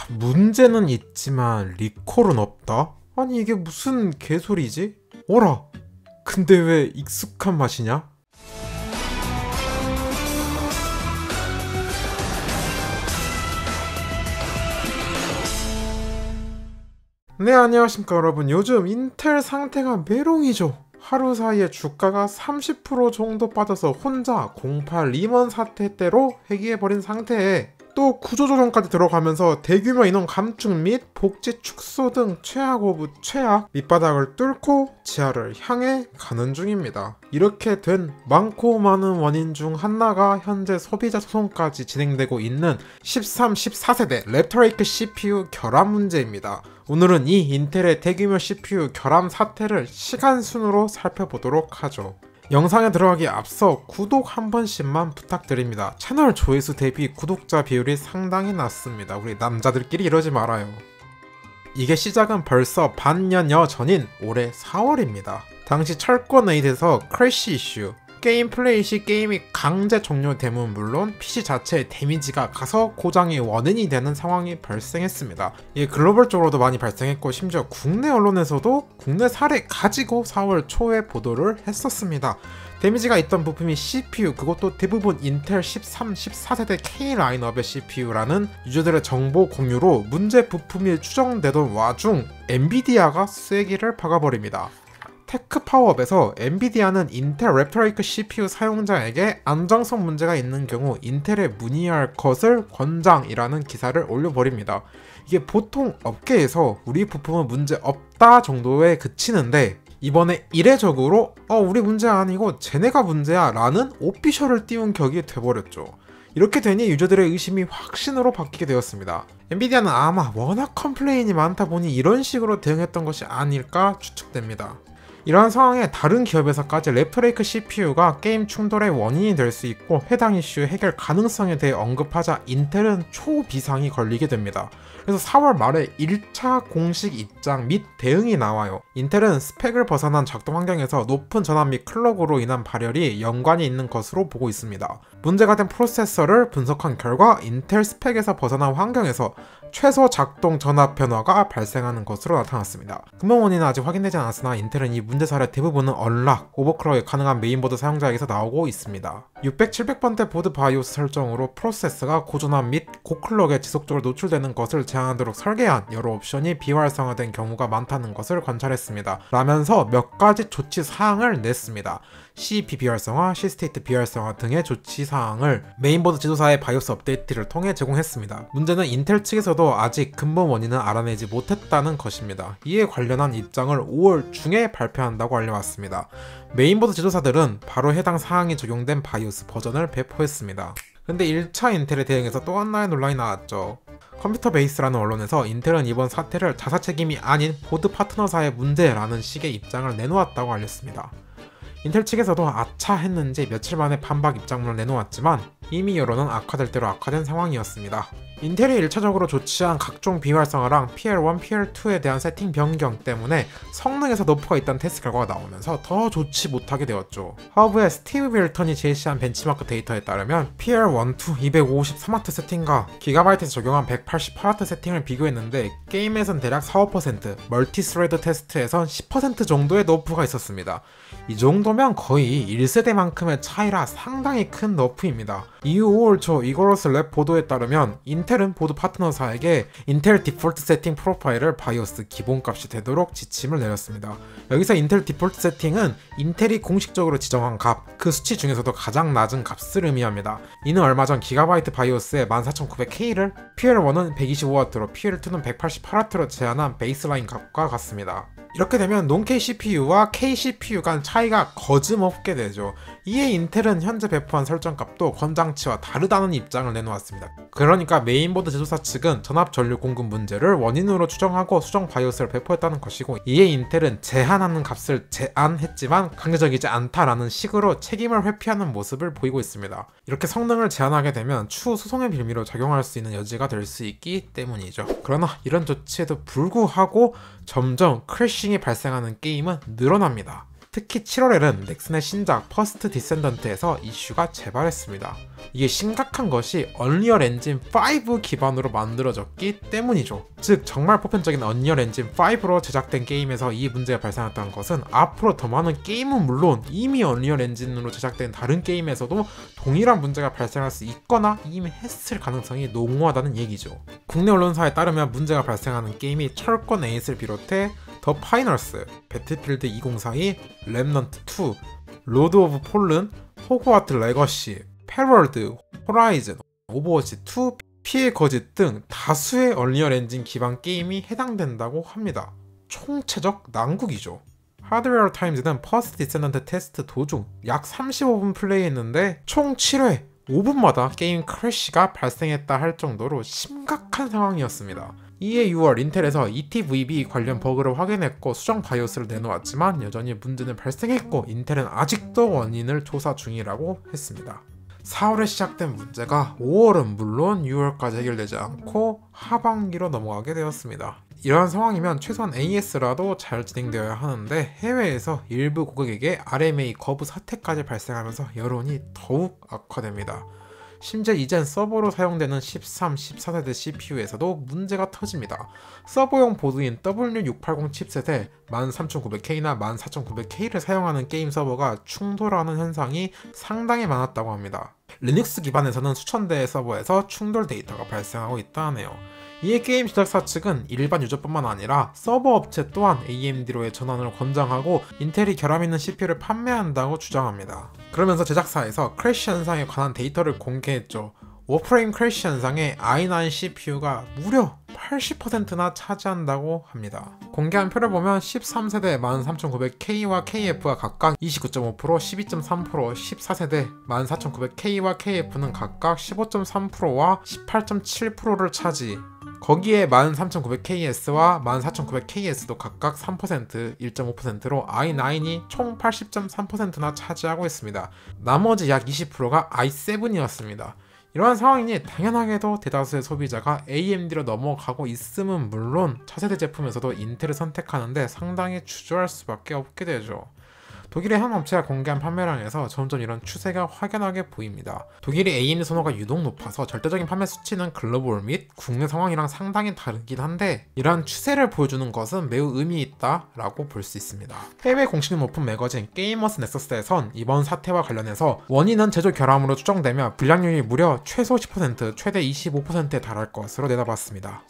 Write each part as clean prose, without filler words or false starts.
문제는 있지만 리콜은 없다? 아니 이게 무슨 개소리지? 어라! 근데 왜 익숙한 맛이냐? 네, 안녕하십니까 여러분. 요즘 인텔 상태가 메롱이죠. 하루 사이에 주가가 30% 정도 빠져서 혼자 08 리먼 사태대로 회귀해버린 상태에 또 구조조정까지 들어가면서 대규모 인원 감축 및 복지 축소 등 최악 오브 최악 밑바닥을 뚫고 지하를 향해 가는 중입니다. 이렇게 된 많고 많은 원인 중 하나가 현재 소비자 소송까지 진행되고 있는 13, 14세대 랩터레이크 CPU 결함 문제입니다. 오늘은 이 인텔의 대규모 CPU 결함 사태를 시간 순으로 살펴보도록 하죠. 영상에 들어가기 앞서 구독 한 번씩만 부탁드립니다. 채널 조회수 대비 구독자 비율이 상당히 낮습니다. 우리 남자들끼리 이러지 말아요. 이게 시작은 벌써 반년여 전인 올해 4월입니다. 당시 철권 에잇에서 크래시 이슈, 게임 플레이 시 게임이 강제 종료됨은 물론 PC 자체의 데미지가 가서 고장의 원인이 되는 상황이 발생했습니다. 이게 글로벌적으로도 많이 발생했고 심지어 국내 언론에서도 국내 사례 가지고 4월 초에 보도를 했었습니다. 데미지가 있던 부품이 CPU, 그것도 대부분 인텔 13, 14세대 K 라인업의 CPU라는 유저들의 정보 공유로 문제 부품이 추정되던 와중 엔비디아가 쐐기를 박아버립니다. 테크파워업에서 엔비디아는 인텔 랩터레이크 CPU 사용자에게 안정성 문제가 있는 경우 인텔에 문의할 것을 권장이라는 기사를 올려버립니다. 이게 보통 업계에서 우리 부품은 문제 없다 정도에 그치는데 이번에 이례적으로 우리 문제 아니고 쟤네가 문제야 라는 오피셜을 띄운 격이 돼버렸죠. 이렇게 되니 유저들의 의심이 확신으로 바뀌게 되었습니다. 엔비디아는 아마 워낙 컴플레인이 많다 보니 이런 식으로 대응했던 것이 아닐까 추측됩니다. 이러한 상황에 다른 기업에서까지 랩터레이크 CPU가 게임 충돌의 원인이 될 수 있고 해당 이슈 해결 가능성에 대해 언급하자 인텔은 초비상이 걸리게 됩니다. 그래서 4월 말에 1차 공식 입장 및 대응이 나와요. 인텔은 스펙을 벗어난 작동 환경에서 높은 전압 및 클럭으로 인한 발열이 연관이 있는 것으로 보고 있습니다. 문제가 된 프로세서를 분석한 결과 인텔 스펙에서 벗어난 환경에서 최소 작동 전압 변화가 발생하는 것으로 나타났습니다. 근본 원인은 아직 확인되지 않았으나 인텔은 이 문제 사례 대부분은 언락, 오버클럭이 가능한 메인보드 사용자에게서 나오고 있습니다. 600, 700번대 보드 바이오스 설정으로 프로세서가 고전압 및 고클럭에 지속적으로 노출되는 것을 제한하도록 설계한 여러 옵션이 비활성화된 경우가 많다는 것을 관찰했습니다. 라면서 몇 가지 조치 사항을 냈습니다. CEP 비활성화, C스테이트 비활성화 등의 조치 사항을 메인보드 지도사의 바이오스 업데이트를 통해 제공했습니다. 문제는 인텔 측에서도 아직 근본 원인은 알아내지 못했다는 것입니다. 이에 관련한 입장을 5월 중에 발표한다고 알려왔습니다. 메인보드 지도사들은 바로 해당 사항이 적용된 바이오스 버전을 배포했습니다. 근데 1차 인텔의 대응에서 또 하나의 논란이 나왔죠. 컴퓨터 베이스라는 언론에서 인텔은 이번 사태를 자사 책임이 아닌 보드 파트너사의 문제라는 식의 입장을 내놓았다고 알렸습니다. 인텔 측에서도 아차 했는지 며칠 만에 반박 입장문을 내놓았지만 이미 여론은 악화될 대로 악화된 상황이었습니다. 인텔이 1차적으로 조치한 각종 비활성화랑 PL1, PL2에 대한 세팅 변경 때문에 성능에서 너프가 있다는 테스트 결과가 나오면서 더 좋지 못하게 되었죠. 허브의 스티브 빌턴이 제시한 벤치마크 데이터에 따르면 PL1, 2 250W 세팅과 기가바이트에서 적용한 188W 세팅을 비교했는데 게임에선 대략 4~5%, 멀티스레드 테스트에선 10% 정도의 너프가 있었습니다. 이 정도면 거의 1세대만큼의 차이라 상당히 큰 너프입니다. 이후 5월 초 이거러스 랩 보도에 따르면 인텔은 보드 파트너사에게 인텔 디폴트 세팅 프로파일을 바이오스 기본값이 되도록 지침을 내렸습니다. 여기서 인텔 디폴트 세팅은 인텔이 공식적으로 지정한 값, 그 수치 중에서도 가장 낮은 값을 의미합니다. 이는 얼마 전 기가바이트 바이오스의 14900K를 PL1은 125W로 PL2는 188W로 제한한 베이스라인 값과 같습니다. 이렇게 되면 논K CPU와 K CPU 간 차이가 거즘없게 되죠. 이에 인텔은 현재 배포한 설정값도 권장치와 다르다는 입장을 내놓았습니다. 그러니까 메인보드 제조사 측은 전압 전류 공급 문제를 원인으로 추정하고 수정 바이오스를 배포했다는 것이고, 이에 인텔은 제한하는 값을 제한했지만 강제적이지 않다라는 식으로 책임을 회피하는 모습을 보이고 있습니다. 이렇게 성능을 제한하게 되면 추후 소송의 빌미로 작용할 수 있는 여지가 될 수 있기 때문이죠. 그러나 이런 조치에도 불구하고 점점 크래싱이 발생하는 게임은 늘어납니다. 특히 7월에는 넥슨의 신작 퍼스트 디센던트에서 이슈가 재발했습니다. 이게 심각한 것이 언리얼 엔진 5 기반으로 만들어졌기 때문이죠. 즉 정말 보편적인 언리얼 엔진 5로 제작된 게임에서 이 문제가 발생했다는 것은 앞으로 더 많은 게임은 물론 이미 언리얼 엔진으로 제작된 다른 게임에서도 동일한 문제가 발생할 수 있거나 이미 했을 가능성이 농후하다는 얘기죠. 국내 언론사에 따르면 문제가 발생하는 게임이 철권 에잇을 비롯해 더 파이널스, 배틀필드 2042, 렘넌트 2, 로드 오브 폴른, 호그와트 레거시, 패럴드, 호라이즌, 오버워치 2, 피해 거짓 등 다수의 언리얼 엔진 기반 게임이 해당된다고 합니다. 총체적 난국이죠. 하드웨어 타임즈는 퍼스트 디센던트 테스트 도중 약 35분 플레이했는데 총 7회 5분마다 게임 크래시가 발생했다 할 정도로 심각한 상황이었습니다. 이에 6월 인텔에서 ETVB 관련 버그를 확인했고 수정 바이오스를 내놓았지만 여전히 문제는 발생했고 인텔은 아직도 원인을 조사 중이라고 했습니다. 4월에 시작된 문제가 5월은 물론 6월까지 해결되지 않고 하반기로 넘어가게 되었습니다. 이러한 상황이면 최소한 AS라도 잘 진행되어야 하는데 해외에서 일부 고객에게 RMA 거부 사태까지 발생하면서 여론이 더욱 악화됩니다. 심지어 이젠 서버로 사용되는 13, 14세대 CPU에서도 문제가 터집니다. 서버용 보드인 W680 칩셋에 13900K나 14900K를 사용하는 게임 서버가 충돌하는 현상이 상당히 많았다고 합니다. 리눅스 기반에서는 수천 대의 서버에서 충돌 데이터가 발생하고 있다 하네요. 이에 게임 제작사 측은 일반 유저뿐만 아니라 서버 업체 또한 AMD로의 전환을 권장하고 인텔이 결함 있는 CPU를 판매한다고 주장합니다. 그러면서 제작사에서 크래시 현상에 관한 데이터를 공개했죠. 워프레임 크래시 현상에 i9 CPU가 무려 80%나 차지한다고 합니다. 공개한 표를 보면 13세대 13900K와 KF가 각각 29.5%, 12.3%, 14세대 14900K와 KF는 각각 15.3%와 18.7%를 차지, 거기에 13900KS와 14900KS도 각각 3%, 1.5%로 i9이 총 80.3%나 차지하고 있습니다. 나머지 약 20%가 i7이었습니다. 이러한 상황이니 당연하게도 대다수의 소비자가 AMD로 넘어가고 있음은 물론 차세대 제품에서도 인텔을 선택하는데 상당히 주저할 수밖에 없게 되죠. 독일의 한 업체가 공개한 판매량에서 점점 이런 추세가 확연하게 보입니다. 독일이 AMD 선호가 유독 높아서 절대적인 판매 수치는 글로벌 및 국내 상황이랑 상당히 다르긴 한데 이러한 추세를 보여주는 것은 매우 의미 있다라고 볼 수 있습니다. 해외 공식력 높은 매거진 게이머스 넥서스에선 이번 사태와 관련해서 원인은 제조 결함으로 추정되며 불량률이 무려 최소 10%, 최대 25%에 달할 것으로 내다봤습니다.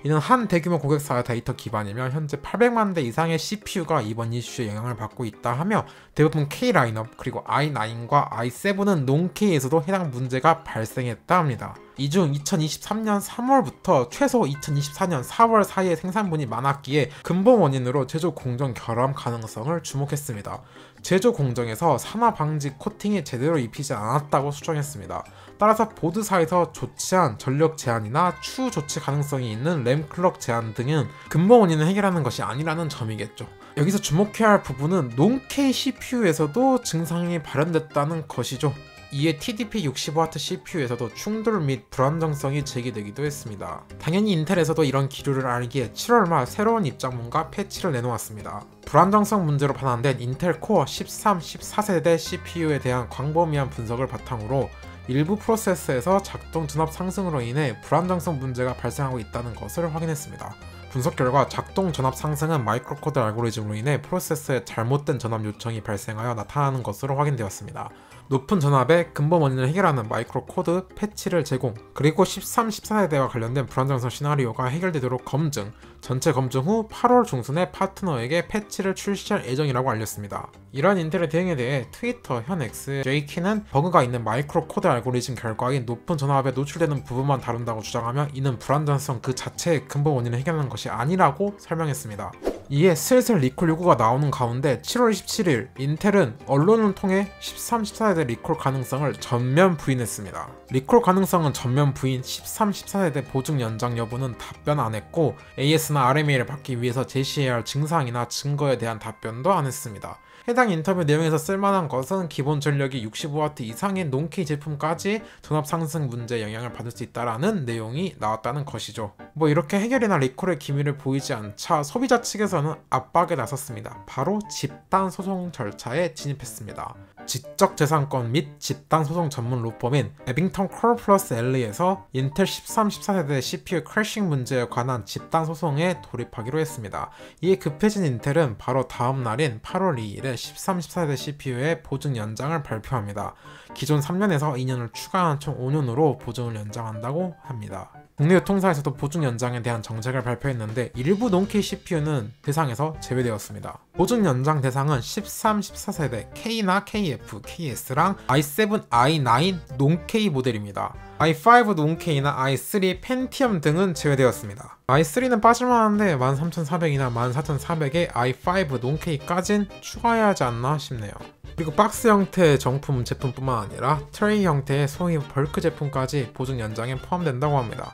이는 한 대규모 고객사의 데이터 기반이며 현재 800만 대 이상의 CPU가 이번 이슈에 영향을 받고 있다 하며 대부분 K 라인업 그리고 i9과 i7은 논K에서도 해당 문제가 발생했다 합니다. 이 중 2023년 3월부터 최소 2024년 4월 사이에 생산분이 많았기에 근본 원인으로 제조 공정 결함 가능성을 주목했습니다. 제조 공정에서 산화 방지 코팅이 제대로 입히지 않았다고 수정했습니다. 따라서 보드사에서 조치한 전력 제한이나 추후 조치 가능성이 있는 램 클럭 제한 등은 근본 원인을 해결하는 것이 아니라는 점이겠죠. 여기서 주목해야 할 부분은 논K CPU에서도 증상이 발현됐다는 것이죠. 이에 TDP65W CPU에서도 충돌 및 불안정성이 제기되기도 했습니다. 당연히 인텔에서도 이런 기류를 알기에 7월 말 새로운 입장문과 패치를 내놓았습니다. 불안정성 문제로 반환된 인텔 코어 13, 14세대 CPU에 대한 광범위한 분석을 바탕으로 일부 프로세서에서 작동 전압 상승으로 인해 불안정성 문제가 발생하고 있다는 것을 확인했습니다. 분석 결과 작동 전압 상승은 마이크로코드 알고리즘으로 인해 프로세서에 잘못된 전압 요청이 발생하여 나타나는 것으로 확인되었습니다. 높은 전압의 근본 원인을 해결하는 마이크로코드 패치를 제공, 그리고 13, 14세대와 관련된 불안정성 시나리오가 해결되도록 검증, 전체 검증 후 8월 중순에 파트너에게 패치를 출시할 예정이라고 알렸습니다. 이러한 인텔의 대응에 대해 트위터 현 X 제이키는 버그가 있는 마이크로코드 알고리즘 결과인 높은 전압에 노출되는 부분만 다룬다고 주장하며 이는 불안정성 그 자체의 근본 원인을 해결하는 것이 아니라고 설명했습니다. 이에 슬슬 리콜 요구가 나오는 가운데 7월 27일 인텔은 언론을 통해 13, 14세대 리콜 가능성을 전면 부인했습니다. 리콜 가능성은 전면 부인, 13, 14세대 보증 연장 여부는 답변 안 했고 AS나 RMA를 받기 위해서 제시해야 할 증상이나 증거에 대한 답변도 안 했습니다. 해당 인터뷰 내용에서 쓸만한 것은 기본 전력이 65W 이상인 논K 제품까지 전압 상승 문제에 영향을 받을 수 있다라는 내용이 나왔다는 것이죠. 뭐 이렇게 해결이나 리콜의 기미를 보이지 않자 소비자 측에서는 압박에 나섰습니다. 바로 집단 소송 절차에 진입했습니다. 지적재산권 및 집단 소송 전문 로펌인 에빙턴 콜 플러스 엘리에서 인텔 13, 14세대 CPU 크래싱 문제에 관한 집단 소송에 돌입하기로 했습니다. 이에 급해진 인텔은 바로 다음 날인 8월 2일에 13, 14세대 CPU의 보증 연장을 발표합니다. 기존 3년에서 2년을 추가한 총 5년으로 보증을 연장한다고 합니다. 국내 유통사에서도 보증 연장에 대한 정책을 발표했는데 일부 논K CPU는 대상에서 제외되었습니다. 보증 연장 대상은 13, 14세대 K나 KF, KS랑 i7, i9 논K 모델입니다. i5 논K나 i3 펜티엄 등은 제외되었습니다. i3는 빠질만한데 13400이나 14400에 i5 논K까진 추가해야 하지 않나 싶네요. 그리고 박스 형태의 정품 제품뿐만 아니라 트레이 형태의 소위 벌크 제품까지 보증 연장에 포함된다고 합니다.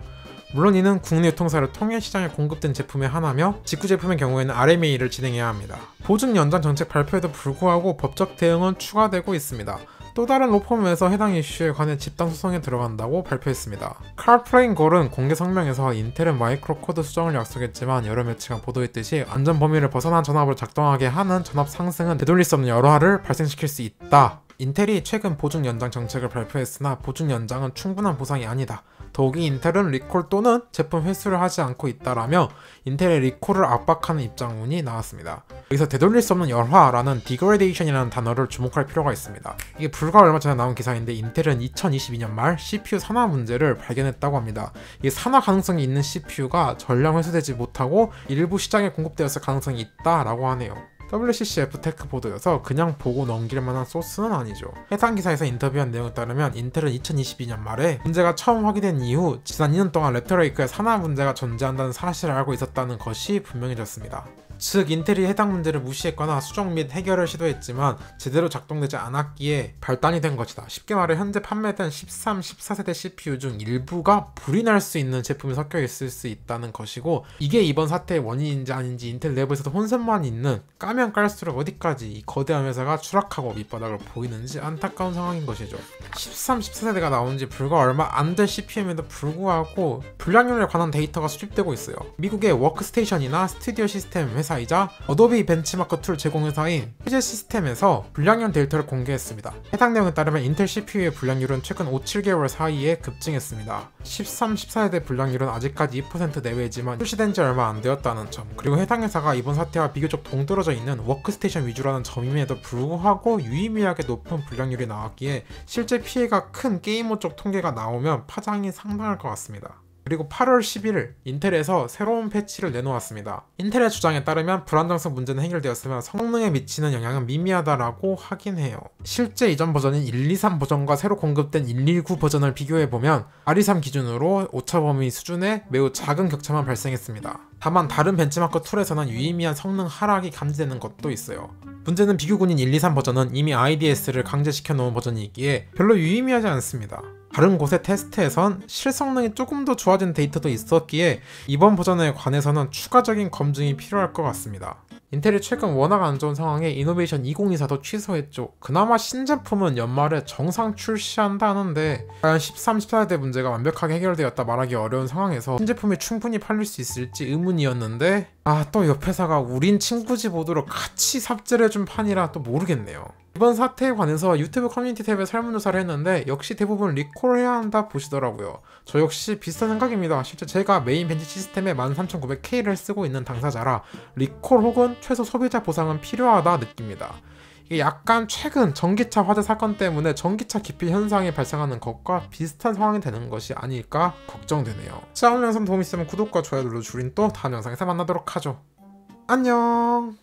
물론 이는 국내 유통사를 통해 시장에 공급된 제품의 하나며 직구 제품의 경우에는 RMA를 진행해야 합니다. 보증 연장 정책 발표에도 불구하고 법적 대응은 추가되고 있습니다. 또 다른 로펌에서 해당 이슈에 관해 집단 소송에 들어간다고 발표했습니다. 칼플레인 골은 공개 성명에서 인텔은 마이크로 코드 수정을 약속했지만 여러 매체가 보도했듯이 안전 범위를 벗어난 전압을 작동하게 하는 전압 상승은 되돌릴 수 없는 여러화를 발생시킬 수 있다. 인텔이 최근 보증 연장 정책을 발표했으나 보증 연장은 충분한 보상이 아니다. 더욱이 인텔은 리콜 또는 제품 회수를 하지 않고 있다라며 인텔의 리콜을 압박하는 입장문이 나왔습니다. 여기서 되돌릴 수 없는 열화라는 디그레데이션이라는 단어를 주목할 필요가 있습니다. 이게 불과 얼마 전에 나온 기사인데 인텔은 2022년 말 CPU 산화 문제를 발견했다고 합니다. 이 산화 가능성이 있는 CPU가 전량 회수되지 못하고 일부 시장에 공급되었을 가능성이 있다라고 하네요. WCCF 테크 보도여서 그냥 보고 넘길 만한 소스는 아니죠. 해당 기사에서 인터뷰한 내용에 따르면 인텔은 2022년 말에 문제가 처음 확인된 이후 지난 2년 동안 랩터레이크에 산화 문제가 존재한다는 사실을 알고 있었다는 것이 분명해졌습니다. 즉 인텔이 해당 문제를 무시했거나 수정 및 해결을 시도했지만 제대로 작동되지 않았기에 발단이 된 것이다. 쉽게 말해 현재 판매된 13, 14세대 CPU 중 일부가 불이 날 수 있는 제품이 섞여 있을 수 있다는 것이고 이게 이번 사태의 원인인지 아닌지 인텔 내부에서도 혼선만 있는 까면 깔수록 어디까지 이 거대한 회사가 추락하고 밑바닥을 보이는지 안타까운 상황인 것이죠. 13, 14세대가 나온 지 불과 얼마 안 될 CPU임에도 불구하고 불량률에 관한 데이터가 수집되고 있어요. 미국의 워크스테이션이나 스튜디오 시스템 회사이자 어도비 벤치마크 툴 제공회사인 휴제 시스템에서 불량률 데이터를 공개했습니다. 해당 내용에 따르면 인텔 CPU의 불량률은 최근 5, 7개월 사이에 급증했습니다. 13, 14세대 불량률은 아직까지 2% 내외지만 출시된 지 얼마 안 되었다는 점, 그리고 해당 회사가 이번 사태와 비교적 동떨어져 있는 워크스테이션 위주라는 점임에도 불구하고 유의미하게 높은 불량률이 나왔기에 실제 피해가 큰 게이머 쪽 통계가 나오면 파장이 상당할 것 같습니다. 그리고 8월 11일 인텔에서 새로운 패치를 내놓았습니다. 인텔의 주장에 따르면 불안정성 문제는 해결되었으며 성능에 미치는 영향은 미미하다라고 하긴 해요. 실제 이전 버전인 123 버전과 새로 공급된 119 버전을 비교해보면 R23 기준으로 오차 범위 수준의 매우 작은 격차만 발생했습니다. 다만 다른 벤치마크 툴에서는 유의미한 성능 하락이 감지되는 것도 있어요. 문제는 비교군인 123 버전은 이미 IDS를 강제시켜 놓은 버전이기에 별로 유의미하지 않습니다. 다른 곳의 테스트에선 실성능이 조금 더 좋아진 데이터도 있었기에 이번 버전에 관해서는 추가적인 검증이 필요할 것 같습니다. 인텔이 최근 워낙 안 좋은 상황에 이노베이션 2024도 취소했죠. 그나마 신제품은 연말에 정상 출시한다는데 과연 13, 14세대 문제가 완벽하게 해결되었다 말하기 어려운 상황에서 신제품이 충분히 팔릴 수 있을지 의문이었는데 또 옆 회사가 우린 친구 집 모드로 같이 삽질을 해준 판이라 또 모르겠네요. 이번 사태에 관해서 유튜브 커뮤니티 탭에 설문조사를 했는데 역시 대부분 리콜을 해야 한다 보시더라고요. 저 역시 비슷한 생각입니다. 실제 제가 메인 벤치 시스템에 13900K를 쓰고 있는 당사자라 리콜 혹은 최소 소비자 보상은 필요하다 느낍니다. 이게 약간 최근 전기차 화재 사건 때문에 전기차 기피 현상이 발생하는 것과 비슷한 상황이 되는 것이 아닐까 걱정되네요. 자, 오늘 영상 도움이 있으면 구독과 좋아요 눌러주린 또 다음 영상에서 만나도록 하죠. 안녕.